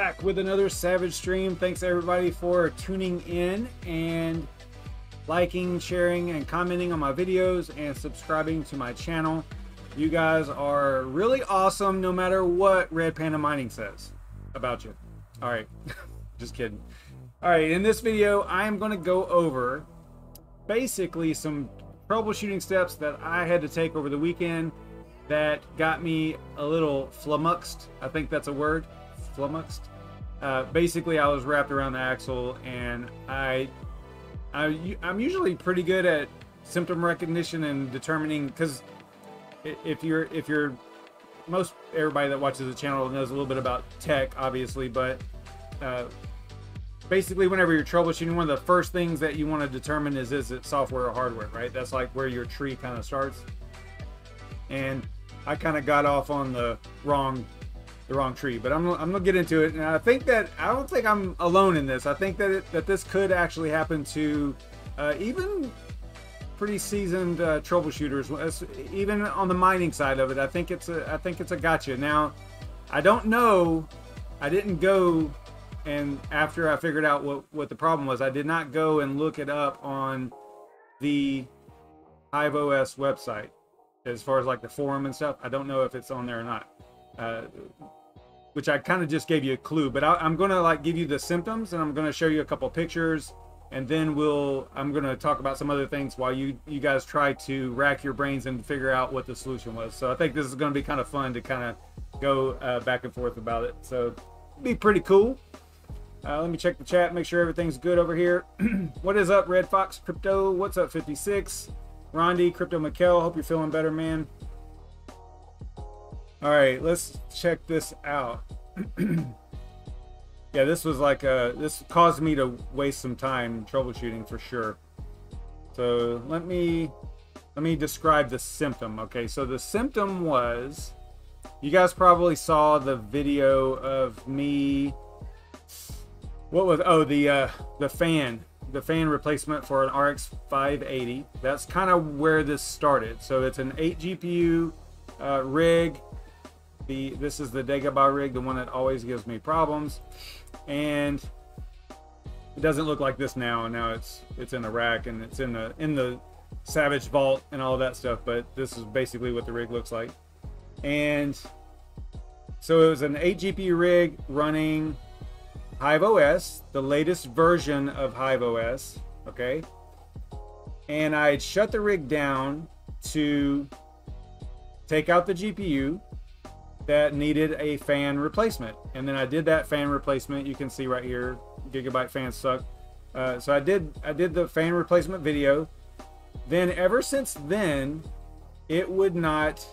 Back with another Savage stream. Thanks everybody for tuning in and liking, sharing, and commenting on my videos and subscribing to my channel. You guys are really awesome no matter what Red Panda Mining says about you. All right, just kidding. All right, in this video, I am going to go over basically some troubleshooting steps that I had to take over the weekend that got me a little flummoxed. I think that's a word, flummoxed. Basically, I was wrapped around the axle, and I'm usually pretty good at symptom recognition and determining, because if you're most everybody that watches the channel knows a little bit about tech, obviously, but basically whenever you're troubleshooting, one of the first things that you want to determine is it software or hardware, right? That's like where your tree kind of starts. And I kind of got off on the wrong tree, but I'm gonna get into it. And I don't think I'm alone in this. I think that this could actually happen to even pretty seasoned troubleshooters, even on the mining side of it. I think it's a gotcha. Now, I don't know. I didn't go, and after I figured out what the problem was, I did not go and look it up on the HiveOS website. As far as like the forum and stuff, I don't know if it's on there or not. Which I kind of just gave you a clue, but I'm gonna like give you the symptoms, and I'm gonna show you a couple pictures, and then I'm gonna talk about some other things while you guys try to rack your brains and figure out what the solution was. So I think this is gonna be kind of fun to kind of go back and forth about it. So it'll be pretty cool. Let me check the chat, make sure everything's good over here. What is up, Red Fox Crypto? What's up, 56? Rondi, Crypto Mikkel, hope you're feeling better, man. All right, let's check this out. Yeah, this was like this caused me to waste some time troubleshooting for sure. So let me describe the symptom. Okay, so the symptom was, you guys probably saw the video of me. What was, oh, the fan replacement for an RX 580. That's kind of where this started. So it's an 8 GPU rig. This is the Dagobah rig, the one that always gives me problems, and it doesn't look like this now. And now it's in the rack, and it's in the Savage vault and all that stuff. But this is basically what the rig looks like. And so it was an 8 GPU rig running HiveOS, the latest version of HiveOS, okay? And I shut the rig down to take out the GPU that needed a fan replacement. And then I did that fan replacement. You can see right here, Gigabyte fans suck. So I did the fan replacement video. Then ever since then, it would not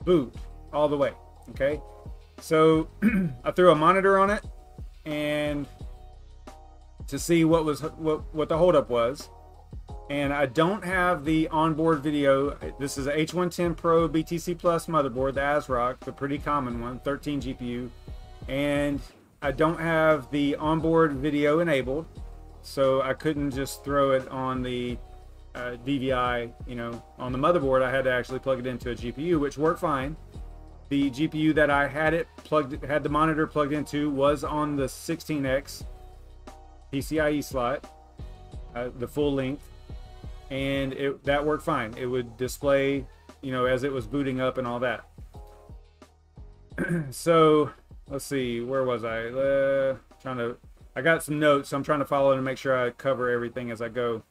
boot all the way, okay? So I threw a monitor on it, and to see what the holdup was. And I don't have the onboard video. This is a H110 Pro BTC Plus motherboard, the ASRock, the pretty common one, 13 GPU. And I don't have the onboard video enabled, so I couldn't just throw it on the DVI, on the motherboard. I had to actually plug it into a GPU, which worked fine. The GPU that I had had the monitor plugged into was on the 16X PCIe slot, the full length, and that worked fine. It would display, as it was booting up and all that. So let's see, where was I? I got some notes, so I'm trying to follow and make sure I cover everything as I go.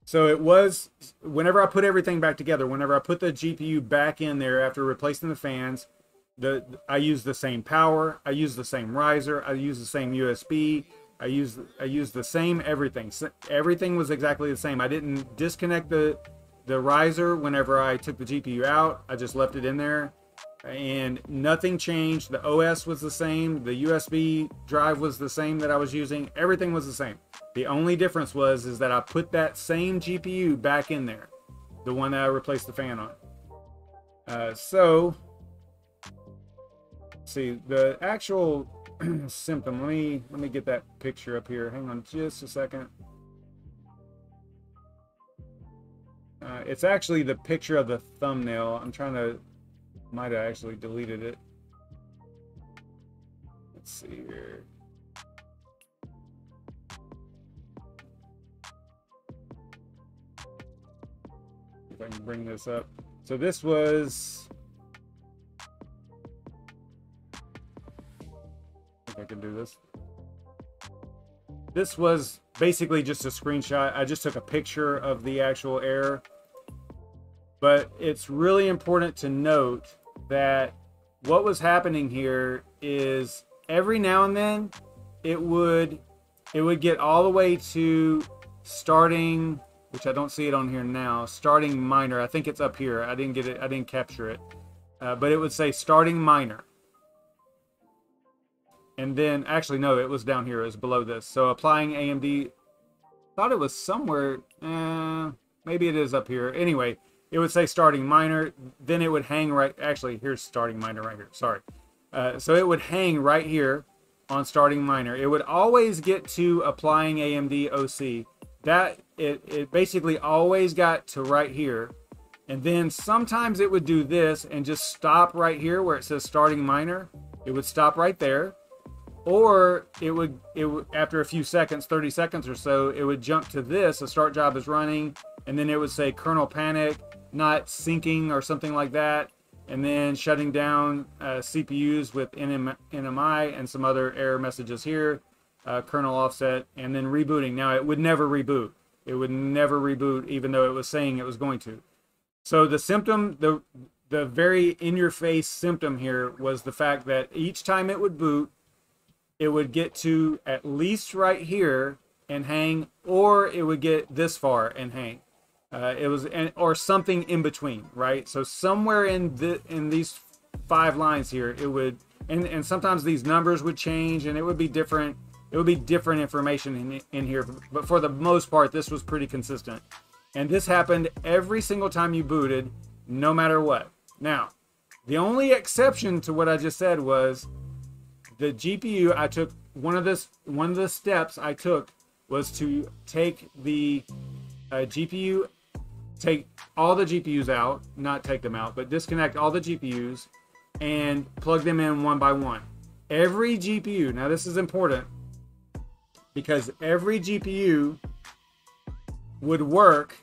So it was, whenever I put everything back together, whenever I put the GPU back in there after replacing the fans, I used the same power, I used the same riser, I used the same USB, I used the same everything. So everything was exactly the same. I didn't disconnect the riser whenever I took the GPU out. I just left it in there, and nothing changed. The OS was the same. The USB drive was the same that I was using. Everything was the same. The only difference is that I put that same GPU back in there, the one that I replaced the fan on. So, see the actual symptom. Let me get that picture up here. Hang on just a second. It's actually the picture of the thumbnail. Might have actually deleted it. Let's see here. If I can bring this up. So this was, if I can do this. This was basically just a screenshot. I just took a picture of the actual error. But it's really important to note that what was happening here is every now and then it would get all the way to starting, which I don't see it on here now, starting minor. I think it's up here. I didn't get it. I didn't capture it. But it would say starting minor. And then, actually, no, it was down here. It was below this. So applying AMD, thought it was somewhere. Maybe it is up here. Anyway, it would say starting minor. Then it would hang right. Actually, here's starting minor right here. Sorry. So it would hang right here on starting minor. It would always get to applying AMD OC. That it basically always got to right here. And then sometimes it would do this and just stop right here where it says starting minor. It would stop right there. Or it would after a few seconds, 30 seconds or so, it would jump to this, a start job is running, and then it would say kernel panic, not syncing or something like that, and then shutting down CPUs with NMI and some other error messages here, kernel offset, and then rebooting. Now it would never reboot. It would never reboot even though it was saying it was going to. So the symptom, the very in-your-face symptom here was the fact that each time it would boot, it would get to at least right here and hang, or it would get this far and hang. Or something in between, right? So somewhere in these 5 lines here, it would, and sometimes these numbers would change, and it would be different. It would be different information in here, but for the most part, this was pretty consistent. And this happened every single time you booted, no matter what. Now, the only exception to what I just said was the GPU. I took one of the steps I took was to take the GPU, take all the GPUs out, not take them out, but disconnect all the GPUs and plug them in one by one. Every GPU, now this is important because every GPU would work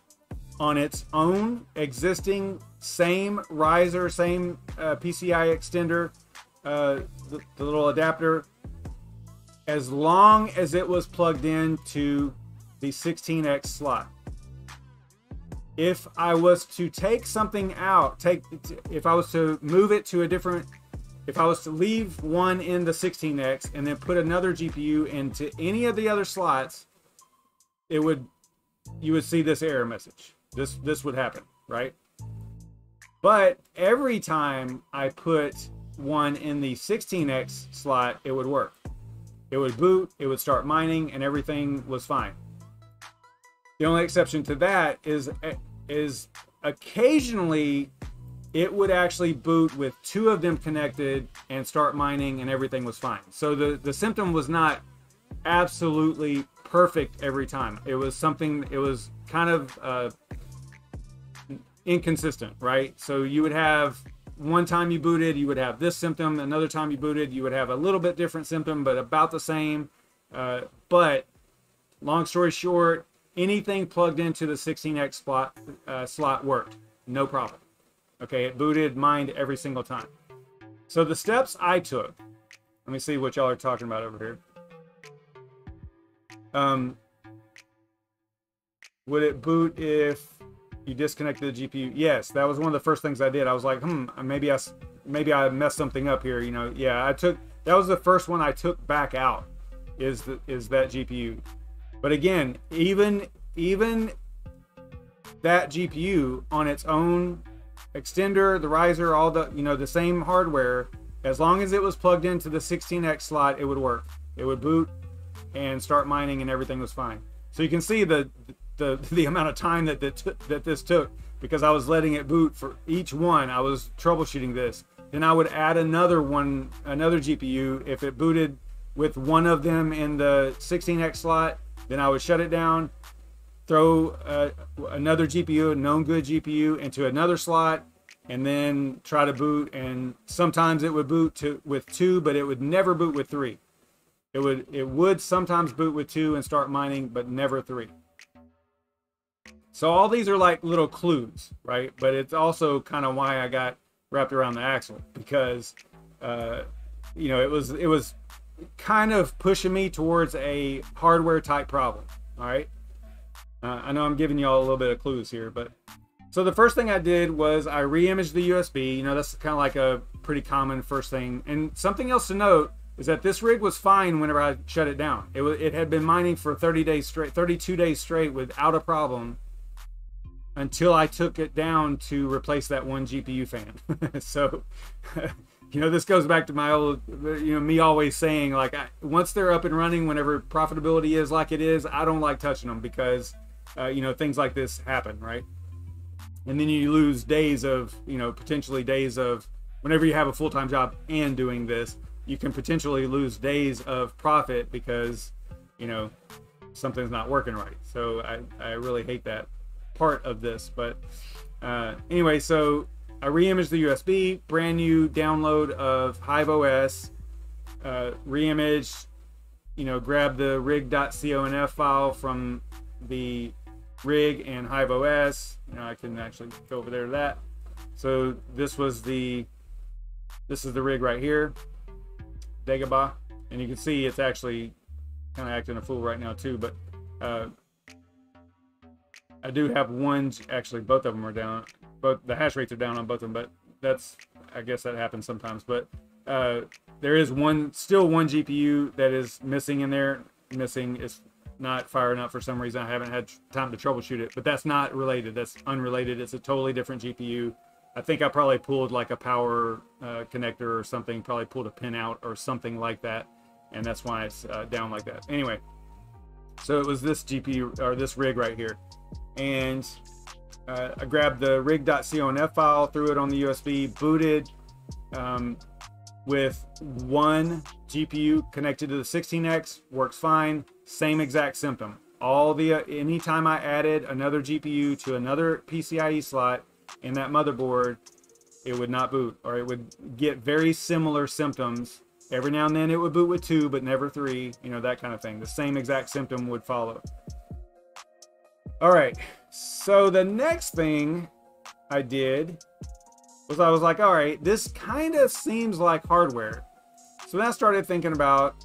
on its own existing same riser, same PCI extender, the little adapter, as long as it was plugged into the 16X slot. If I was to take something out, if I was to move it to a different, if I was to leave one in the 16X and then put another GPU into any of the other slots, you would see this error message. This would happen, right? But every time I put one in the 16X slot, it would work. It would boot, it would start mining, and everything was fine. The only exception to that is occasionally it would actually boot with 2 of them connected and start mining, and everything was fine. So the symptom was not absolutely perfect every time. It was kind of inconsistent, right? So you would have one time you booted, you would have this symptom. Another time you booted, you would have a little bit different symptom, but about the same. But long story short, anything plugged into the 16X slot worked. No problem. Okay, it booted, mined every single time. So the steps I took, let me see what y'all are talking about over here. Would it boot if you disconnected the GPU? Yes, that was one of the first things I did. I was like, maybe I messed something up here. You know, yeah, that was the first one I took back out. Is that GPU? But again, even that GPU on its own extender, the riser, all the same hardware, as long as it was plugged into the 16X slot, it would work. It would boot and start mining, and everything was fine. So you can see the amount of time that this took, because I was letting it boot for each one. I was troubleshooting this. Then I would add another GPU. If it booted with one of them in the 16X slot, then I would shut it down, throw another GPU, a known good GPU, into another slot, and then try to boot, and sometimes it would boot with 2, but it would never boot with 3. It would sometimes boot with 2 and start mining, but never 3. So all these are like little clues, right? But it's also kind of why I got wrapped around the axle, because you know, it was kind of pushing me towards a hardware type problem. All right. I know I'm giving y'all a little bit of clues here, but so the first thing I did was I re-imaged the USB. You know, that's kind of like a pretty common first thing. And something else to note is that this rig was fine whenever I shut it down. It had been mining for 30 days straight, 32 days straight without a problem, until I took it down to replace that one GPU fan. So, you know, this goes back to my old, you know, me always saying, like, once they're up and running, whenever profitability is like it is, I don't like touching them, because, you know, things like this happen, right? And then you lose days of, you know, potentially days of, whenever you have a full-time job and doing this, you can potentially lose days of profit because, you know, something's not working right. So I really hate that part of this. But anyway, so I re-imaged the USB, brand new download of HiveOS, re-imaged, you know, grab the rig.conf file from the rig and HiveOS. You know, I can actually go over there to that. So this is the rig right here, Dagobah, and you can see it's actually kind of acting a fool right now too, but I do have one, actually both of them are down, both the hash rates are down on both of them, but that's, I guess that happens sometimes. But there is still one GPU that is missing in there. Missing, is not firing up for some reason. I haven't had time to troubleshoot it, but that's not related, that's unrelated. It's a totally different GPU. I think I probably pulled like a power connector or something, probably pulled a pin out or something like that, and that's why it's down like that. Anyway, so it was this GPU, or this rig right here, and I grabbed the rig.conf file, threw it on the USB, booted with one GPU connected to the 16X, works fine, same exact symptom. Anytime I added another GPU to another PCIe slot in that motherboard, it would not boot, or it would get very similar symptoms. Every now and then it would boot with 2, but never 3, you know, that kind of thing. The same exact symptom would follow. All right, so the next thing I did was I was like, all right, this kind of seems like hardware. So then I started thinking about,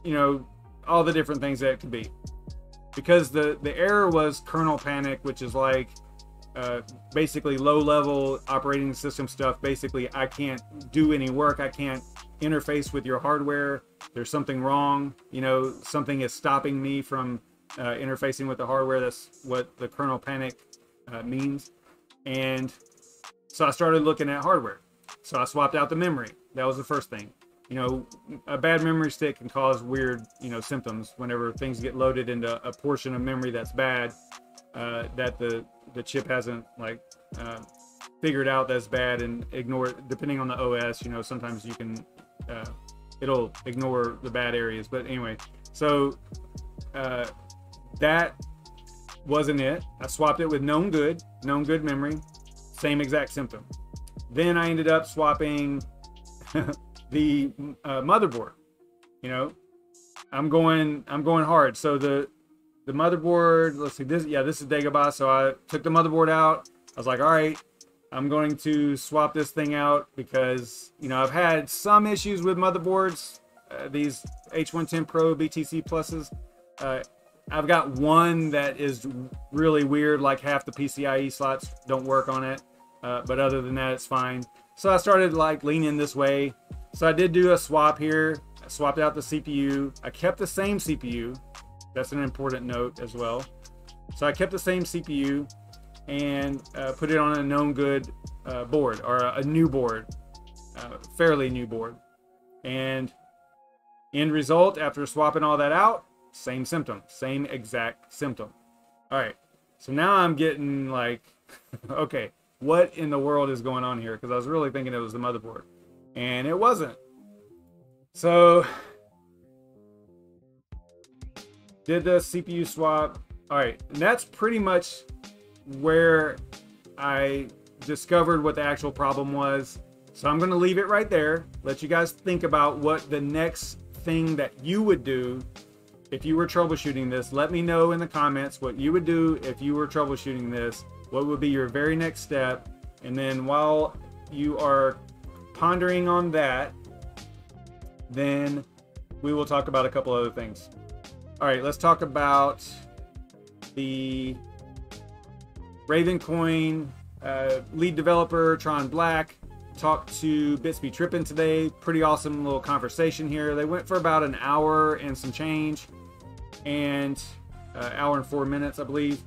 you know, all the different things that it could be. Because the error was kernel panic, which is like basically low-level operating system stuff. Basically, I can't do any work. I can't interface with your hardware. There's something wrong. You know, something is stopping me from interfacing with the hardware. That's what the kernel panic means. And so I started looking at hardware. So I swapped out the memory. That was the first thing. You know, a bad memory stick can cause weird, you know, symptoms whenever things get loaded into a portion of memory that's bad, that the chip hasn't like figured out that's bad and ignore it. Depending on the OS, you know, sometimes you can it'll ignore the bad areas. But anyway, so that wasn't it. I swapped it with known good memory, same exact symptom. Then I ended up swapping the motherboard. You know, I'm going hard. So the motherboard, let's see, this is Dagobah. So I took the motherboard out. I was like, all right, I'm going to swap this thing out because, you know, I've had some issues with motherboards, these H110 Pro BTC Pluses. I've got one that is really weird, like half the PCIe slots don't work on it. But other than that, it's fine. So I started like leaning this way. So I did do a swap here. I swapped out the CPU. I kept the same CPU. That's an important note as well. So I kept the same CPU and put it on a known good board, or a new board, fairly new board. And end result, after swapping all that out, same symptom, same exact symptom. All right, so now I'm getting like, okay, what in the world is going on here? Because I was really thinking it was the motherboard, and it wasn't. So did the CPU swap. All right, and that's pretty much where I discovered what the actual problem was. So I'm going to leave it right there. Let you guys think about what the next thing that you would do if you were troubleshooting this. Let me know in the comments what you would do if you were troubleshooting this. What would be your very next step? And then while you are pondering on that, then we will talk about a couple other things. All right, let's talk about the Ravencoin lead developer, Tron Black. Talked to Bitsby Trippin today. Pretty awesome little conversation here. They went for about an hour and some change, and hour and 4 minutes, I believe.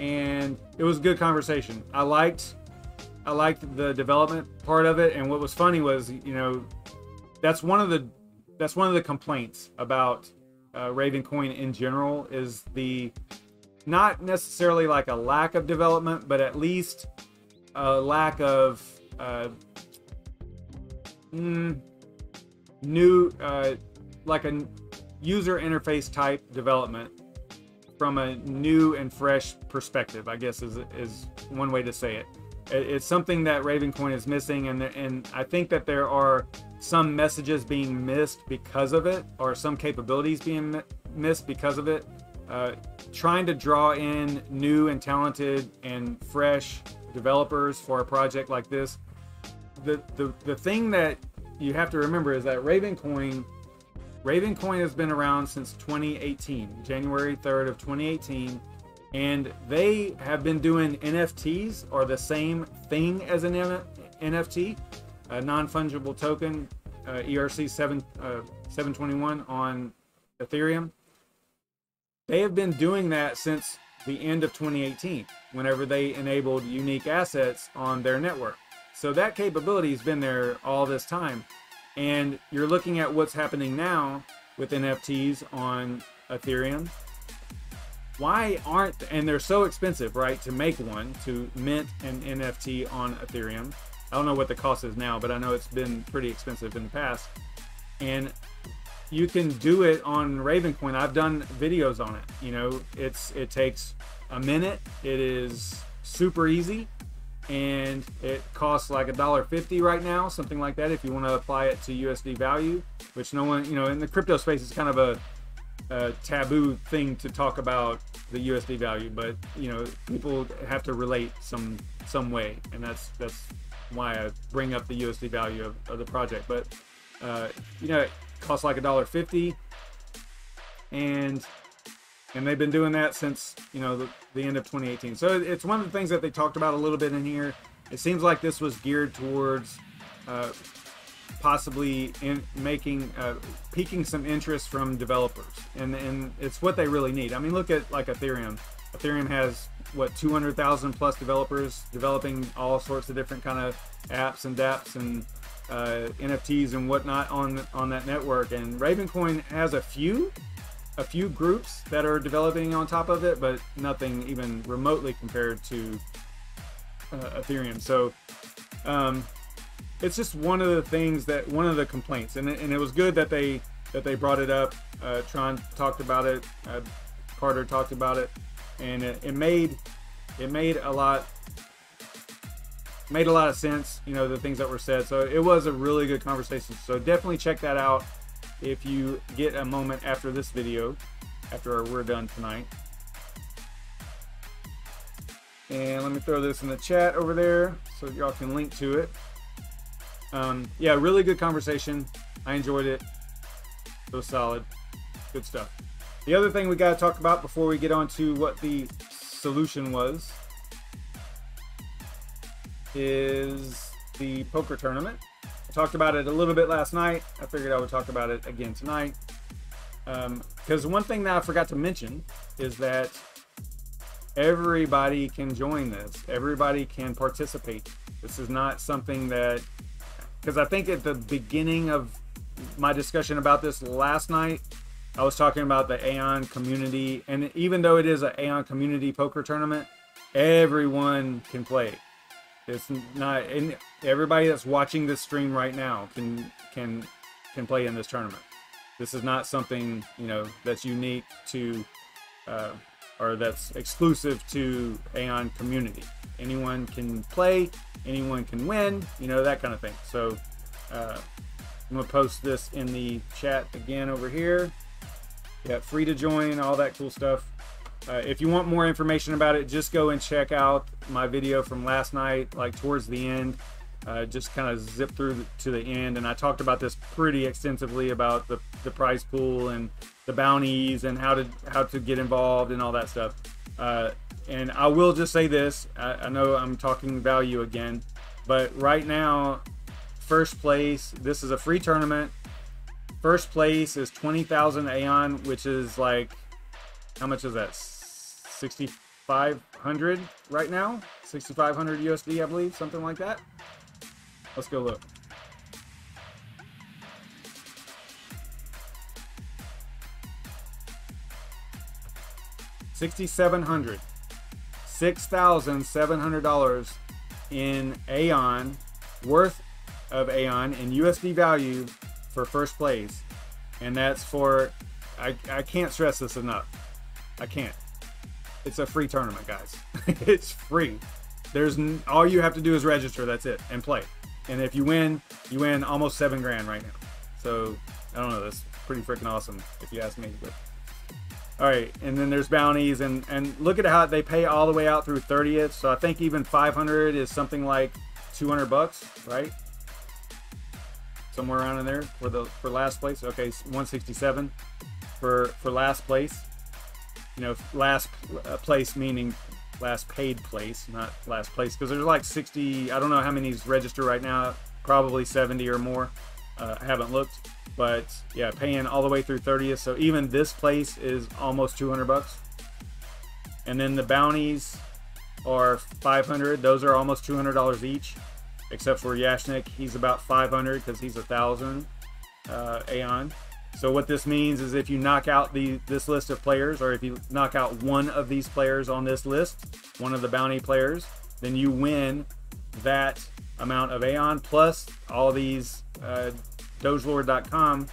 And it was a good conversation. I liked the development part of it. And what was funny was, you know, that's one of the complaints about Ravencoin in general, is the not necessarily like a lack of development, but at least a lack of new like a user interface type development from a new and fresh perspective, I guess is one way to say it. It's something that Ravencoin is missing, and I think that there are some messages being missed because of it, or some capabilities being missed because of it. Trying to draw in new and talented and fresh developers for a project like this. The thing that you have to remember is that Ravencoin has been around since 2018, January 3rd of 2018, and they have been doing NFTs, or the same thing as an NFT, a non-fungible token, ERC 721 on Ethereum. They have been doing that since the end of 2018, whenever they enabled unique assets on their network. So that capability has been there all this time. And you're looking at what's happening now with NFTs on Ethereum. Why aren't, and they're so expensive, right, to make one, to mint an NFT on Ethereum. I don't know what the cost is now, but I know it's been pretty expensive in the past. And you can do it on Ravencoin. I've done videos on it. You know, it takes a minute. It is super easy, and it costs like $1.50 right now, something like that, if you want to apply it to USD value, which no one, you know, in the crypto space, it's kind of a taboo thing to talk about the USD value, but you know, people have to relate some way, and that's why I bring up the USD value of the project. But you know, it costs like $1.50, and they've been doing that since, you know, the end of 2018. So it's one of the things that they talked about a little bit in here. It seems like this was geared towards possibly piquing some interest from developers, and it's what they really need. I mean, look at like Ethereum. Ethereum has what, 200,000 plus developers developing all sorts of different kind of apps and dApps and NFTs and whatnot on that network. And Ravencoin has a few groups that are developing on top of it, but nothing even remotely compared to Ethereum. So it's just one of the things one of the complaints, and it was good that they brought it up. Tron talked about it, Carter talked about it, and it made a lot of sense, you know, the things that were said. So it was a really good conversation. So definitely check that out if you get a moment after this video, after we're done tonight. And let me throw this in the chat over there so y'all can link to it. Yeah, really good conversation. I enjoyed it. It was solid. Good stuff. The other thing we got to talk about before we get on to what the solution was is the poker tournament. I talked about it a little bit last night. I figured I would talk about it again tonight. Because one thing that I forgot to mention is that everybody can join this. Everybody can participate. This is not something that, because I think at the beginning of my discussion about this last night, I was talking about the Aeon community, and even though it is an Aeon community poker tournament, everyone can play. It's not, and everybody that's watching this stream right now can play in this tournament. This is not something, you know, that's unique to or that's exclusive to Aeon community. anyone can play, anyone can win, you know, that kind of thing. So I'm gonna post this in the chat again over here. Yeah, free to join, all that cool stuff. If you want more information about it, just go and check out my video from last night, like towards the end. Just kind of zip through to the end, and I talked about this pretty extensively about the prize pool and the bounties and how to get involved and all that stuff. And I will just say this, I know I'm talking value again, but right now, first place, this is a free tournament. First place is 20,000 Aeon, which is like, how much is that? 6,500 right now? 6,500 USD, I believe, something like that. Let's go look. $6,700 in Aeon, worth of Aeon in USD value for first place. And that's for, I can't stress this enough. I can't. It's a free tournament, guys. It's free. All you have to do is register, that's it, and play. And if you win almost 7 grand right now. So I don't know, that's pretty freaking awesome if you ask me. But all right, and then there's bounties, and look at how they pay all the way out through 30th. So I think even 500 is something like 200 bucks, right? Somewhere around in there for last place. Okay, 167 for last place. You know, last place meaning last paid place, not last place, because there's like 60, I don't know how many's registered right now, probably 70 or more. I haven't looked, but yeah, paying all the way through 30th. So even this place is almost 200 bucks. And then the bounties are 500. Those are almost $200 each, except for Yashnik. He's about 500 because he's 1,000 Aeon. So what this means is if you knock out this list of players, or if you knock out one of these players on this list, one of the bounty players, then you win that amount of Aeon plus all these dogelord.com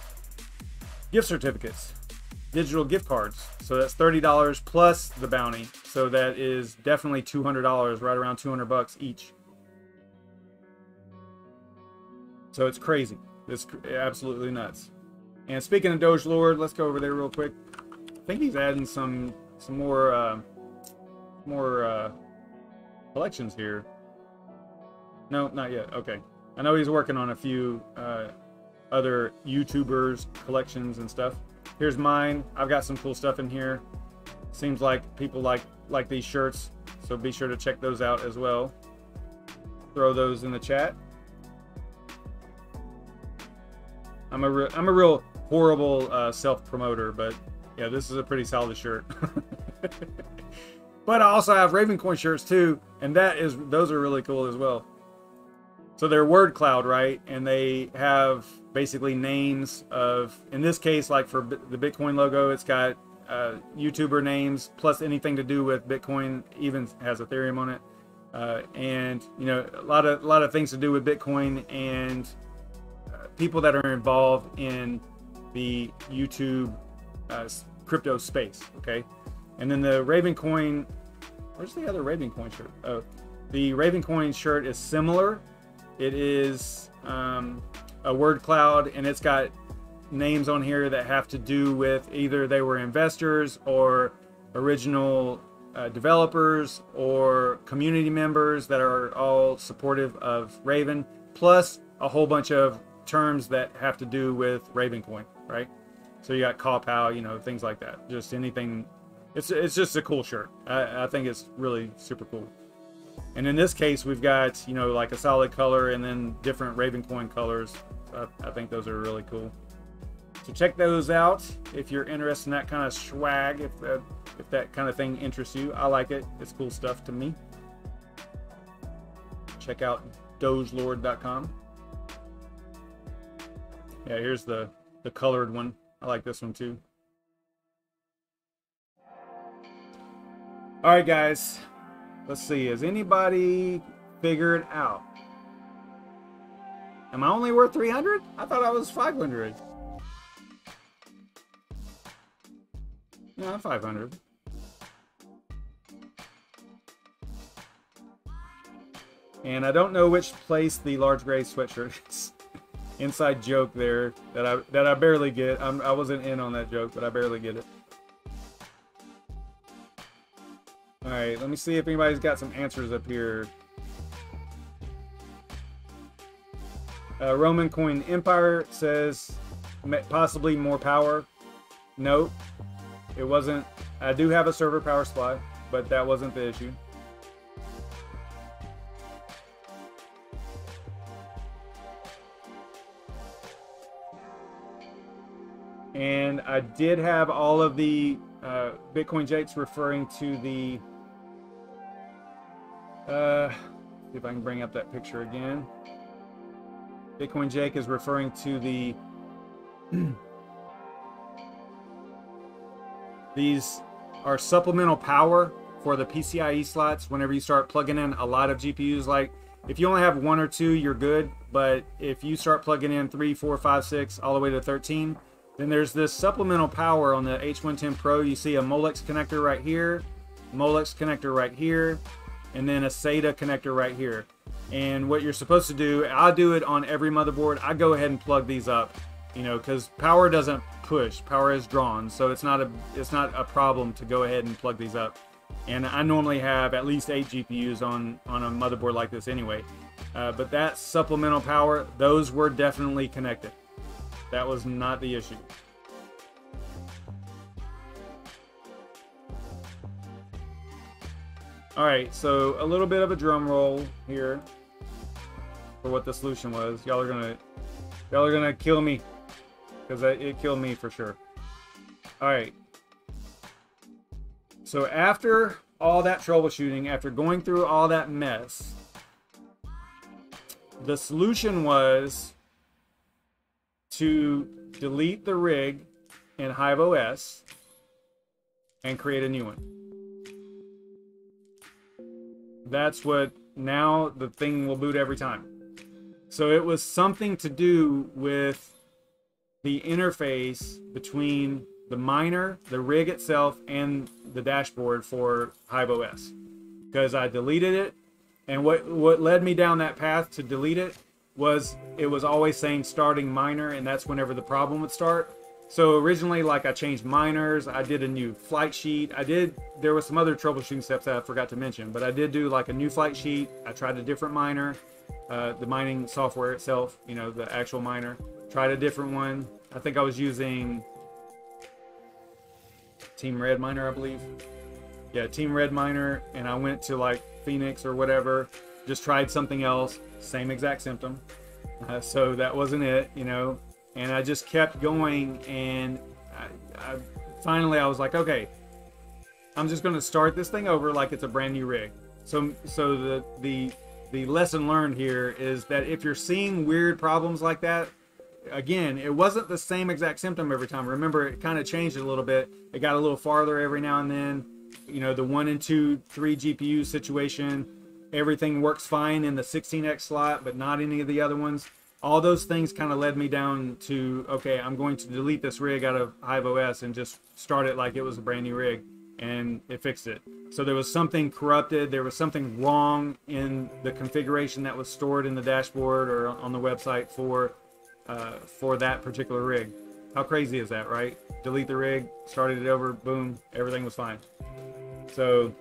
gift certificates, digital gift cards. So that's $30 plus the bounty. So that is definitely $200, right around 200 bucks each. So it's crazy. It's absolutely nuts. And speaking of Doge Lord, let's go over there real quick. I think he's adding some more collections here. No, not yet. Okay. I know he's working on a few other YouTubers collections and stuff. Here's mine. I've got some cool stuff in here. Seems like people like these shirts, so be sure to check those out as well. Throw those in the chat. I'm a real horrible self-promoter, but yeah, this is a pretty solid shirt. But I also have Ravencoin shirts too, and those are really cool as well. So they're word cloud, right? And they have basically names of, in this case, like for the Bitcoin logo, it's got YouTuber names plus anything to do with Bitcoin, even has Ethereum on it, and you know, a lot of things to do with Bitcoin and people that are involved in the YouTube crypto space. Okay, and then the Ravencoin, where's the other Ravencoin shirt? Oh, the Ravencoin shirt is similar. It is a word cloud, and it's got names on here that have to do with either they were investors or original developers or community members that are all supportive of Raven, plus a whole bunch of terms that have to do with Ravencoin, right? So you got Kaw, you know, things like that. Just anything. It's just a cool shirt. I think it's really super cool. And in this case, we've got, you know, like a solid color and then different Ravencoin colors. I think those are really cool. So check those out if you're interested in that kind of swag, if that kind of thing interests you. I like it. It's cool stuff to me. Check out dogelord.com. Yeah, here's the colored one. I like this one too. All right, guys. Let's see. Has anybody figured out? Am I only worth 300? I thought I was 500. No, I'm 500. And I don't know which place the large gray sweatshirt is. Inside joke there that I barely get. I wasn't in on that joke, but I barely get it. All right, let me see if anybody's got some answers up here. Roman Coin Empire says possibly more power. Nope, it wasn't. I do have a server power supply, but that wasn't the issue. And I did have all of the Bitcoin Jakes referring to the see if I can bring up that picture again. Bitcoin Jake is referring to the these are supplemental power for the PCIe slots whenever you start plugging in a lot of GPUs. Like if you only have 1 or 2, you're good, but if you start plugging in 3, 4, 5, 6 all the way to 13, then there's this supplemental power on the H110 Pro. You see a Molex connector right here, Molex connector right here, and then a SATA connector right here. And what you're supposed to do, I'll do it on every motherboard. I go ahead and plug these up, you know, because power doesn't push, power is drawn, so it's not a problem to go ahead and plug these up. And I normally have at least 8 GPUs on a motherboard like this anyway. But that supplemental power, those were definitely connected. That was not the issue. All right, so a little bit of a drum roll here for what the solution was. Y'all are gonna kill me, because it killed me for sure. All right. So after all that troubleshooting, after going through all that mess, the solution was to delete the rig in HiveOS and create a new one. That's what, now the thing will boot every time. So it was something to do with the interface between the miner, the rig itself, and the dashboard for HiveOS. Because I deleted it, and what led me down that path to delete it was always saying starting miner, and that's whenever the problem would start. So originally, like, I changed miners, I did a new flight sheet, there was some other troubleshooting steps that I forgot to mention, but I did do like a new flight sheet. I tried a different miner, the mining software itself, you know, the actual miner. Tried a different one. I think I was using Team Red Miner, I believe. Yeah, Team Red Miner, and I went to like Phoenix or whatever, just tried something else, same exact symptom. So that wasn't it, you know, and I just kept going, and finally I was like, okay, I'm just going to start this thing over like it's a brand new rig. So the lesson learned here is that if you're seeing weird problems like that, again, it wasn't the same exact symptom every time. Remember, it kind of changed a little bit. It got a little farther every now and then. You know, the 1 and 2, 3 GPU situation, everything works fine in the 16X slot, but not any of the other ones. All those things kind of led me down to, okay, I'm going to delete this rig out of HiveOS and just start it like it was a brand new rig, and it fixed it. So there was something corrupted, there was something wrong in the configuration that was stored in the dashboard or on the website for that particular rig. How crazy is that, right? Delete the rig, started it over, boom, everything was fine. So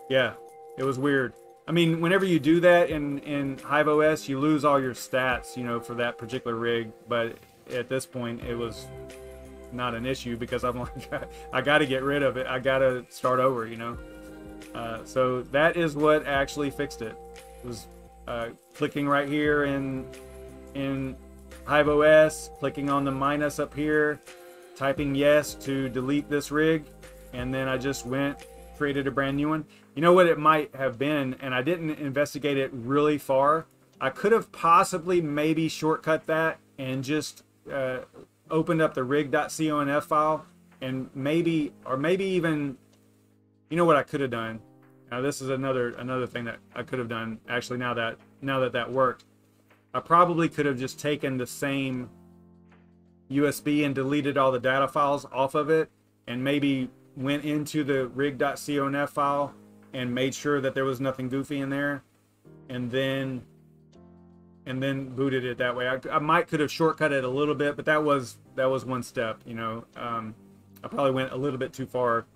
yeah, it was weird. I mean, whenever you do that in HiveOS, you lose all your stats, you know, for that particular rig. But at this point, it was not an issue, because I'm like, I got to get rid of it. I got to start over, you know. So that is what actually fixed it. It was clicking right here in HiveOS, clicking on the minus up here, typing yes to delete this rig, and then I just created a brand new one. You know what it might have been, and I didn't investigate it really far. I could have possibly maybe shortcut that and just opened up the rig.conf file, and maybe even, you know what I could have done. Now this is another thing that I could have done. Actually, now that worked, I probably could have just taken the same USB and deleted all the data files off of it, and maybe went into the rig.conf file and made sure that there was nothing goofy in there, and then booted it that way. I could have shortcut it a little bit, but that was one step, you know. I probably went a little bit too far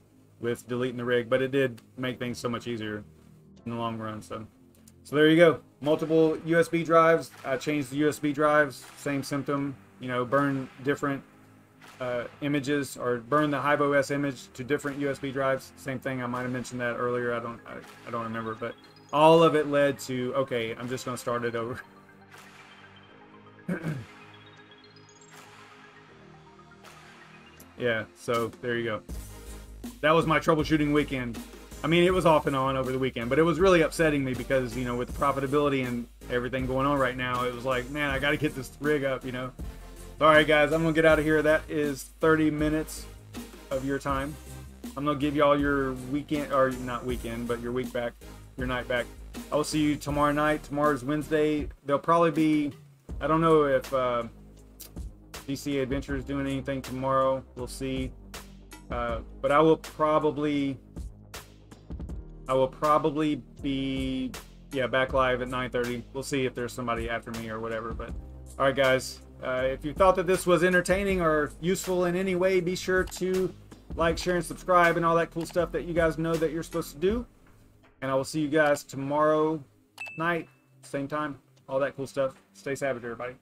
with deleting the rig, but it did make things so much easier in the long run. So there you go. Multiple USB drives. I changed the USB drives. Same symptom. You know, burn different images, or burn the HiveOS image to different USB drives. Same thing. I might have mentioned that earlier. I don't remember, but all of it led to, okay, I'm just going to start it over. Yeah, so there you go. That was my troubleshooting weekend. I mean, it was off and on over the weekend, but it was really upsetting me because, you know, with the profitability and everything going on right now, it was like, man, I got to get this rig up, you know. All right, guys, I'm going to get out of here. That is 30 minutes of your time. I'm going to give y'all your weekend, or not weekend, but your week back, your night back. I will see you tomorrow night. Tomorrow's Wednesday. There'll probably be, I don't know if DC Adventure is doing anything tomorrow. We'll see. But I will probably be, yeah, back live at 9:30. We'll see if there's somebody after me or whatever. But all right, guys, if you thought that this was entertaining or useful in any way, be sure to like, share, and subscribe, and all that cool stuff that you guys know that you're supposed to do. And I will see you guys tomorrow night, same time, all that cool stuff. Stay savage, everybody.